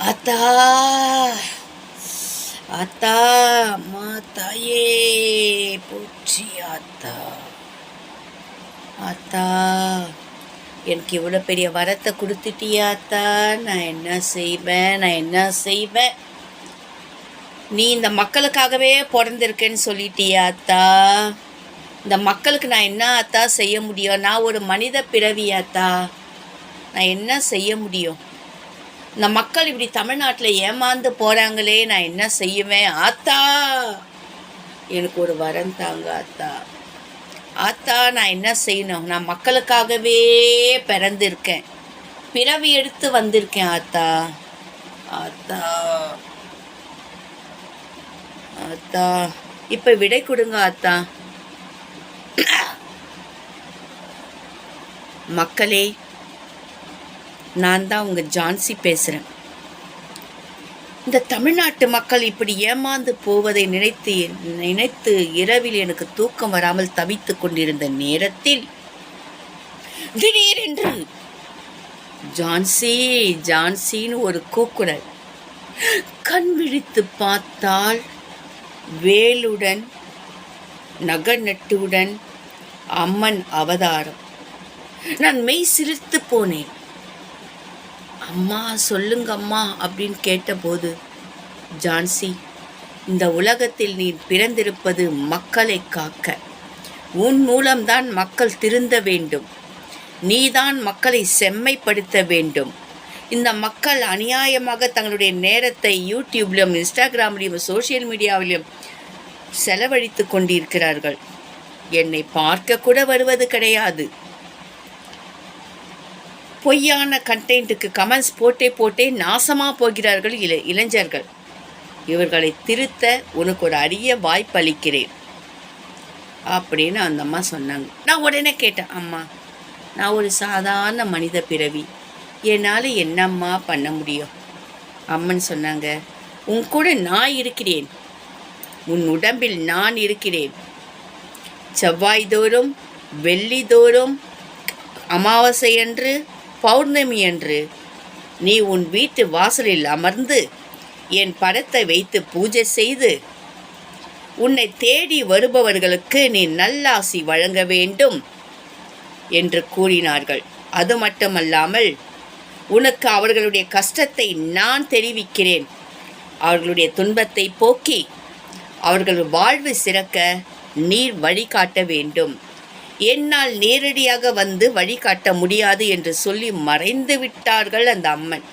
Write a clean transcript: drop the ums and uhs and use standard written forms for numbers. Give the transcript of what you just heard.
ஆத்தா ஆத்தா அம்மா தாயே போற்றி ஆத்தா. ஆத்தா எனக்கு இவ்வளோ பெரிய வரத்தை கொடுத்துட்டியாத்தா, நான் என்ன செய்வேன். நீ இந்த மக்களுக்காகவே பிறந்திருக்கேன்னு சொல்லிட்டியாத்தா. இந்த மக்களுக்கு நான் என்ன ஆத்தா செய்ய முடியும்? நான் ஒரு மனித பிறவியாத்தா, நான் என்ன செய்ய முடியும்? இந்த மக்கள் இப்படி தமிழ்நாட்டில் ஏமாந்து போகிறாங்களே, நான் என்ன செய்வேன்? ஆத்தா எனக்கு ஒரு வரம் தாங்க ஆத்தா. ஆத்தா நான் என்ன செய்யணும்? நான் மக்களுக்காகவே பிறந்திருக்கேன், பிறவி எடுத்து வந்திருக்கேன் ஆத்தா. ஆத்தா ஆத்தா இப்போ விடை கொடுங்க ஆத்தா. மக்களே, நான் தான் உங்கள் ஜான்சி பேசுகிறேன். இந்த தமிழ்நாட்டு மக்கள் இப்படி ஏமாந்து போவதை நினைத்து இரவில் எனக்கு தூக்கம் வராமல் தவித்து கொண்டிருந்த நேரத்தில் திடீரென்று ஜான்சின்னு ஒரு கூக்குரல். கண் விழித்து பார்த்தால் வேலுடன் நகநட்டுடன் அம்மன் அவதாரம். நான் மெய் சிலிர்த்து போனேன். அம்மா சொல்லுங்க அம்மா அப்படின்னு கேட்டபோது, ஜான்சி, இந்த உலகத்தில் நீ பிறந்திருப்பது மக்களை காக்க. உன் மூலம்தான் மக்கள் திருந்த வேண்டும். நீதான் மக்களை செம்மைப்படுத்த வேண்டும். இந்த மக்கள் அநியாயமாக தங்களுடைய நேரத்தை யூடியூப்லையும் இன்ஸ்டாகிராம்லையும் சோசியல் மீடியாவிலையும் செலவழித்து கொண்டிருக்கிறார்கள். என்னை பார்க்க கூட வருவது கிடையாது. பொய்யான கண்டென்ட்டுக்கு கமெண்ட்ஸ் போட்டே நாசமாக போகிறார்கள் இளைஞர்கள். இவர்களை திருத்த உனக்கு ஒரு அரிய வாய்ப்பு அளிக்கிறேன் அப்படின்னு அந்த அம்மா சொன்னாங்க. நான் உடனே கேட்டேன், அம்மா நான் ஒரு சாதாரண மனித பிறவி, என்னால் என்னம்மா பண்ண முடியும்? அம்மன் சொன்னாங்க, உன் கூட நான் இருக்கிறேன், உன் உடம்பில் நான் இருக்கிறேன். செவ்வாய் தோறும் வெள்ளி தோறும் அமாவாசை அன்று பௌர்ணமி அன்று நீ உன் வீட்டு வாசலில் அமர்ந்து என் படத்தை வைத்து பூஜை செய்து உன்னை தேடி வருபவர்களுக்கு நீ நல்லாசி வழங்க வேண்டும் என்று கூறினார்கள். அது மட்டுமல்லாமல் உனக்கு அவர்களுடைய கஷ்டத்தை நான் தெரிவிக்கிறேன். அவர்களுடைய துன்பத்தை போக்கி அவர்கள் வாழ்வு சிறக்க நீர் வழிகாட்ட வேண்டும். என்னால் நேரடியாக வந்து வழிகாட்ட முடியாது என்று சொல்லி மறைந்து விட்டார்கள் அந்த அம்மன்.